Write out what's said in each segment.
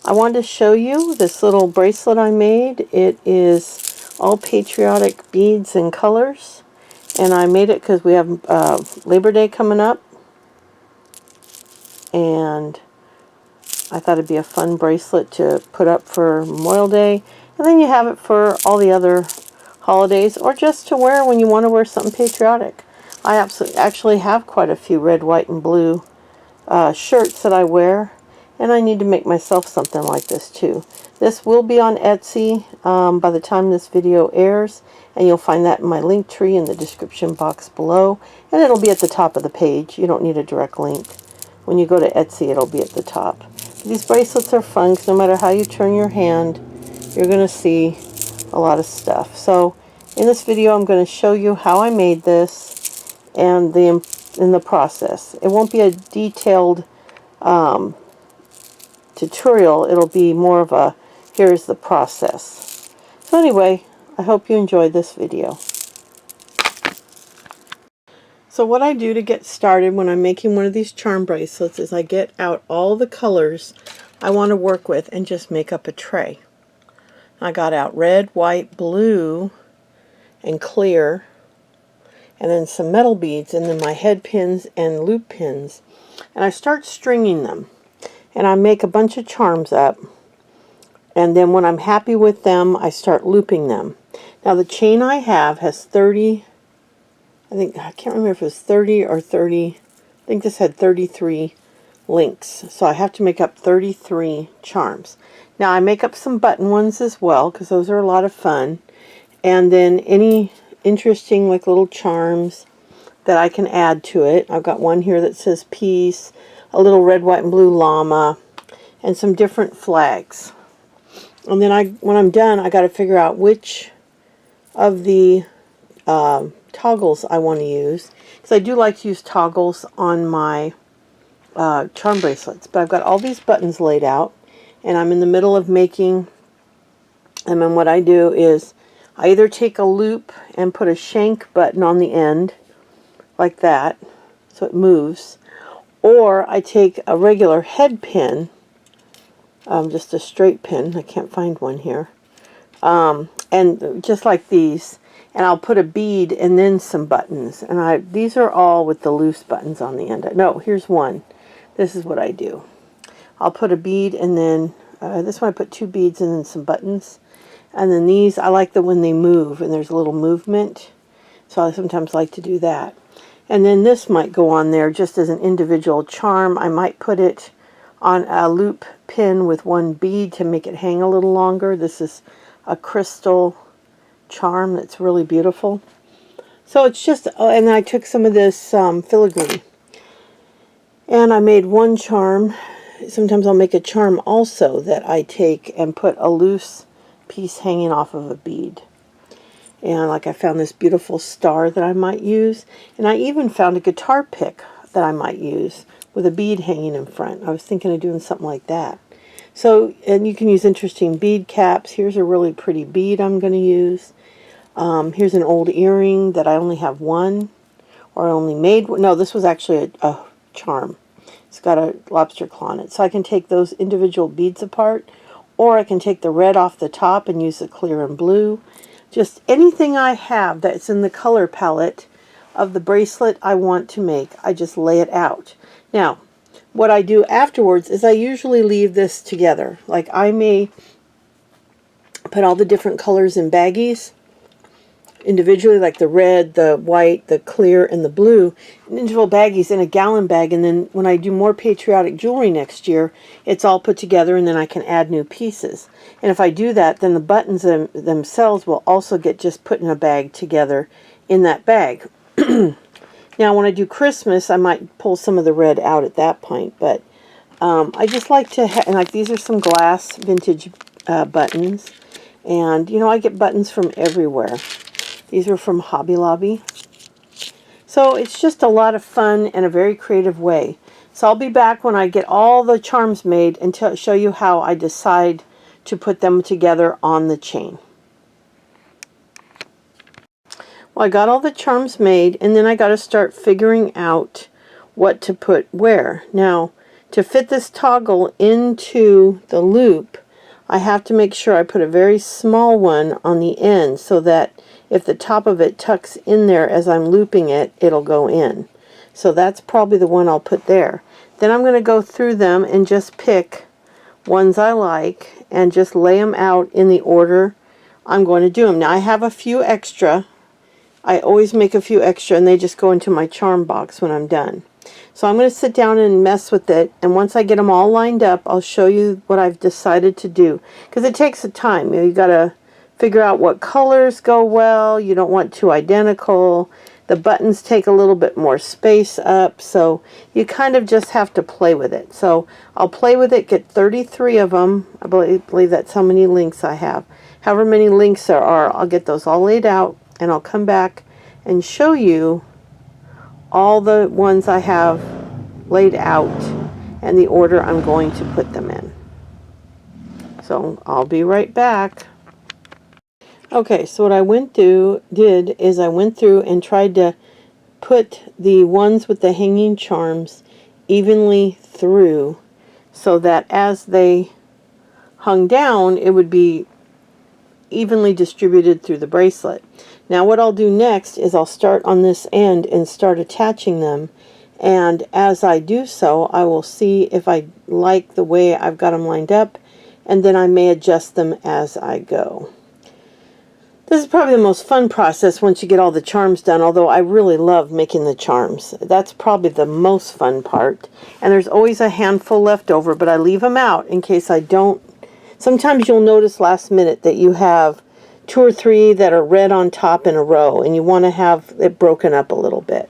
I wanted to show you this little bracelet I made. It is all patriotic beads and colors. And I made it because we have Labor Day coming up. And I thought it'd be a fun bracelet to put up for Memorial Day. And then you have it for all the other holidays, or just to wear when you want to wear something patriotic. I actually have quite a few red, white, and blue shirts that I wear, and I need to make myself something like this too. This will be on Etsy by the time this video airs, and you'll find that in my link tree in the description box below, and it'll be at the top of the page. You don't need a direct link. When you go to Etsy, it'll be at the top. These bracelets are fun because no matter how you turn your hand, you're going to see a lot of stuff. So in this video, I'm going to show you how I made this and in the process. It won't be a detailed tutorial. It'll be more of a here's the process. So anyway, I hope you enjoyed this video. So what I do to get started when I'm making one of these charm bracelets is I get out all the colors I want to work with and just make up a tray. I got out red, white, blue, and clear, and then some metal beads, and then my head pins and loop pins. And I start stringing them. And I make a bunch of charms up. And then when I'm happy with them, I start looping them. Now the chain I have has 30, I can't remember if it was 30 or 30, I think this had 33 links. So I have to make up 33 charms. Now I make up some button ones as well, because those are a lot of fun. And then any interesting like little charms that I can add to it. I've got one here that says peace, a little red, white, and blue llama, and some different flags. And then when I'm done, I got to figure out which of the toggles I want to use, because I do like to use toggles on my charm bracelets. But I've got all these buttons laid out, and I'm in the middle of making them. And what I do is I either take a loop and put a shank button on the end like that so it moves, or I take a regular head pin, just a straight pin, I can't find one here, and just like these, and I'll put a bead and then some buttons. And these are all with the loose buttons on the end. No, here's one. This is what I do. I'll put a bead, and then this one I put 2 beads and then some buttons. And then these, I like that when they move and there's a little movement, so I sometimes like to do that. And then this might go on there just as an individual charm. I might put it on a loop pin with 1 bead to make it hang a little longer. This is a crystal charm that's really beautiful. So it's just, and then I took some of this filigree, and I made 1 charm. Sometimes I'll make a charm also that I take and put a loose piece hanging off of a bead. And like I found this beautiful star that I might use, and I even found a guitar pick that I might use with a bead hanging in front. I was thinking of doing something like that. So, and you can use interesting bead caps. Here's a really pretty bead I'm going to use. Here's an old earring that I only have 1, or I only made one. No, this was actually a charm. It's got a lobster claw on it. So I can take those individual beads apart, or I can take the red off the top and use the clear and blue. Just anything I have that's in the color palette of the bracelet I want to make, I just lay it out. Now, what I do afterwards is I usually leave this together. Like I may put all the different colors in baggies individually, like the red, the white, the clear, and the blue, in individual baggies in a gallon bag. And then when I do more patriotic jewelry next year, it's all put together, and then I can add new pieces. And if I do that, then the buttons themselves will also get just put in a bag together in that bag. Now when I do Christmas, I might pull some of the red out at that point, but I just like to and like these are some glass vintage buttons, and you know, I get buttons from everywhere. These are from Hobby Lobby. So it's just a lot of fun and a very creative way. So I'll be back when I get all the charms made and show you how I decide to put them together on the chain. Well, I got all the charms made, and then I got to start figuring out what to put where. Now, To fit this toggle into the loop, I have to make sure I put a very small one on the end so that if the top of it tucks in there as I'm looping it, it'll go in. So that's probably the one I'll put there. Then I'm going to go through them and just pick ones I like and just lay them out in the order I'm going to do them. Now I have a few extra. I always make a few extra and they just go into my charm box when I'm done. So I'm going to sit down and mess with it, and once I get them all lined up, I'll show you what I've decided to do. Because it takes a time. You got to figure out what colors go well. You don't want two identical. The buttons take a little bit more space up, so you kind of just have to play with it. So I'll play with it, get 33 of them. I believe that's how many links I have. However many links there are, I'll get those all laid out, and I'll come back and show you all the ones I have laid out and the order I'm going to put them in. So I'll be right back. Okay, so what I did is I went through and tried to put the ones with the hanging charms evenly through so that as they hung down, it would be evenly distributed through the bracelet. Now what I'll do next is I'll start on this end and start attaching them, and as I do so I will see if I like the way I've got them lined up, and then I may adjust them as I go. This is probably the most fun process once you get all the charms done, although I really love making the charms. That's probably the most fun part, and there's always a handful left over, but I leave them out in case I don't. Sometimes you'll notice last minute that you have 2 or 3 that are red on top in a row, and you want to have it broken up a little bit.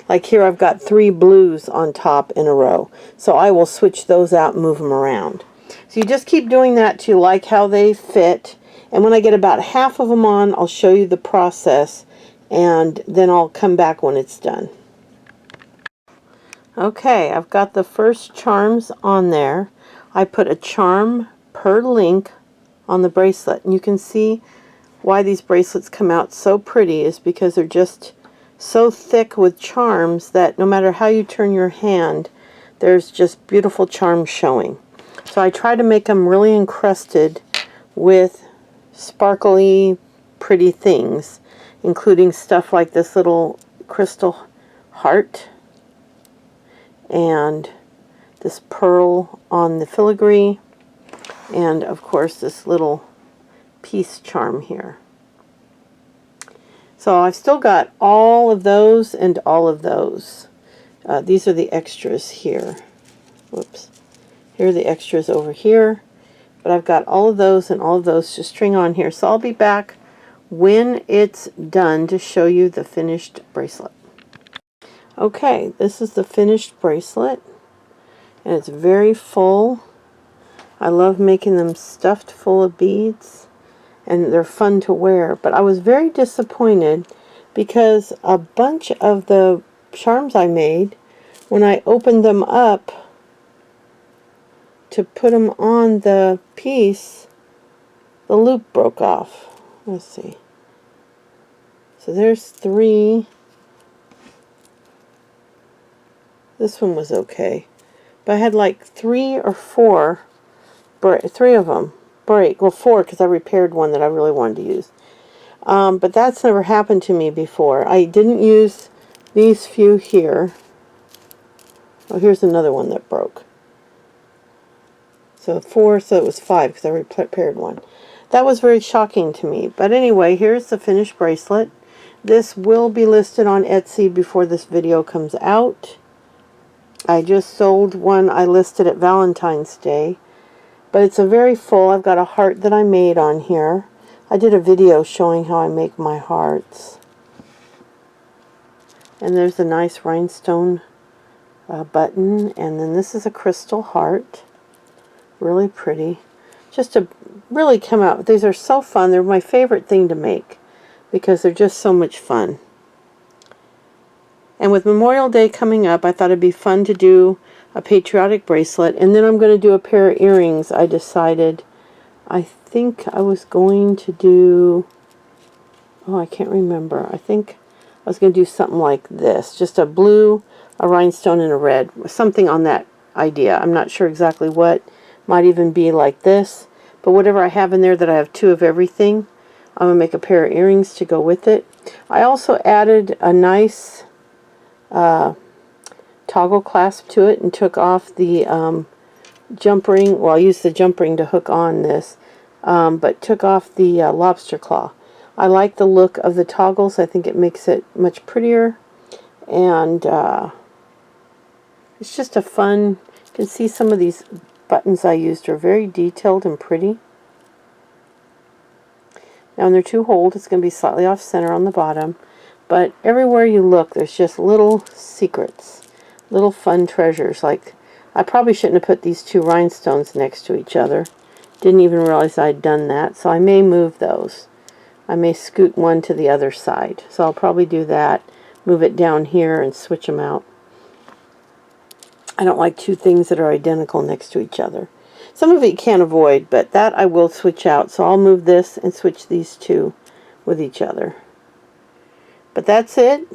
Like here I've got 3 blues on top in a row, so I will switch those out and move them around. So you just keep doing that till you like how they fit, and when I get about half of them on, I'll show you the process, and then I'll come back when it's done. Okay, I've got the first charms on there. I put a charm per link on the bracelet, and you can see why these bracelets come out so pretty is because they're just so thick with charms that no matter how you turn your hand, there's just beautiful charms showing. So I try to make them really encrusted with sparkly pretty things, including stuff like this little crystal heart and this pearl on the filigree, and of course this little peace charm here. So I've still got all of those and all of those. These are the extras here. Whoops. Here are the extras over here. But I've got all of those and all of those to string on here. So I'll be back when it's done to show you the finished bracelet. Okay, this is the finished bracelet. And it's very full. I love making them stuffed full of beads, and they're fun to wear. But I was very disappointed because a bunch of the charms I made, when I opened them up to put them on the piece, the loop broke off. Let's see. So there's 3. This one was okay. But I had like 3 or 4, 3 of them break. Well, 4 because I repaired one that I really wanted to use. But that's never happened to me before. I didn't use these few here. Oh, here's another one that broke. So 4, so it was 5 because I repaired one. That was very shocking to me. But anyway, here's the finished bracelet. This will be listed on Etsy before this video comes out. I just sold one I listed at Valentine's Day. But it's a very full. I've got a heart that I made on here. I did a video showing how I make my hearts. And there's a nice rhinestone button. And then this is a crystal heart. Really pretty. Just to really come out. These are so fun. They're my favorite thing to make because they're just so much fun. And with Memorial Day coming up, I thought it'd be fun to do a patriotic bracelet, and then I'm going to do a pair of earrings. I decided, I think I was going to do, oh, I can't remember. I think I was going to do something like this, just a blue, a rhinestone, and a red, something on that idea. I'm not sure exactly what. Might even be like this. But whatever I have in there that I have 2 of everything, I'm going to make a pair of earrings to go with it. I also added a nice toggle clasp to it and took off the jump ring. Well, I used the jump ring to hook on this, but took off the lobster claw. I like the look of the toggles. I think it makes it much prettier, and it's just a fun. You can see some of these buttons I used are very detailed and pretty. Now when they're too hold, it's going to be slightly off center on the bottom, but everywhere you look there's just little secrets, little fun treasures. Like, I probably shouldn't have put these 2 rhinestones next to each other. Didn't even realize I'd done that, so I may move those. I may scoot one to the other side, so I'll probably do that, move it down here and switch them out. I don't like 2 things that are identical next to each other. Some of it you can't avoid, but that I will switch out. So I'll move this and switch these 2 with each other. But that's it.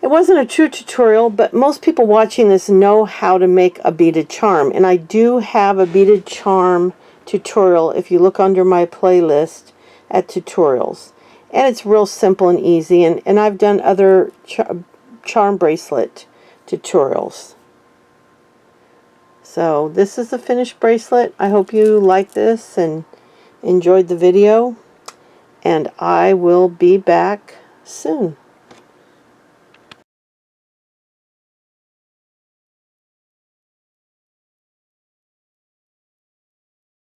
It wasn't a true tutorial, but most people watching this know how to make a beaded charm. And I do have a beaded charm tutorial if you look under my playlist at tutorials. And it's real simple and easy. And I've done other charm bracelet tutorials. So this is the finished bracelet. I hope you like this and enjoyed the video, and I will be back soon.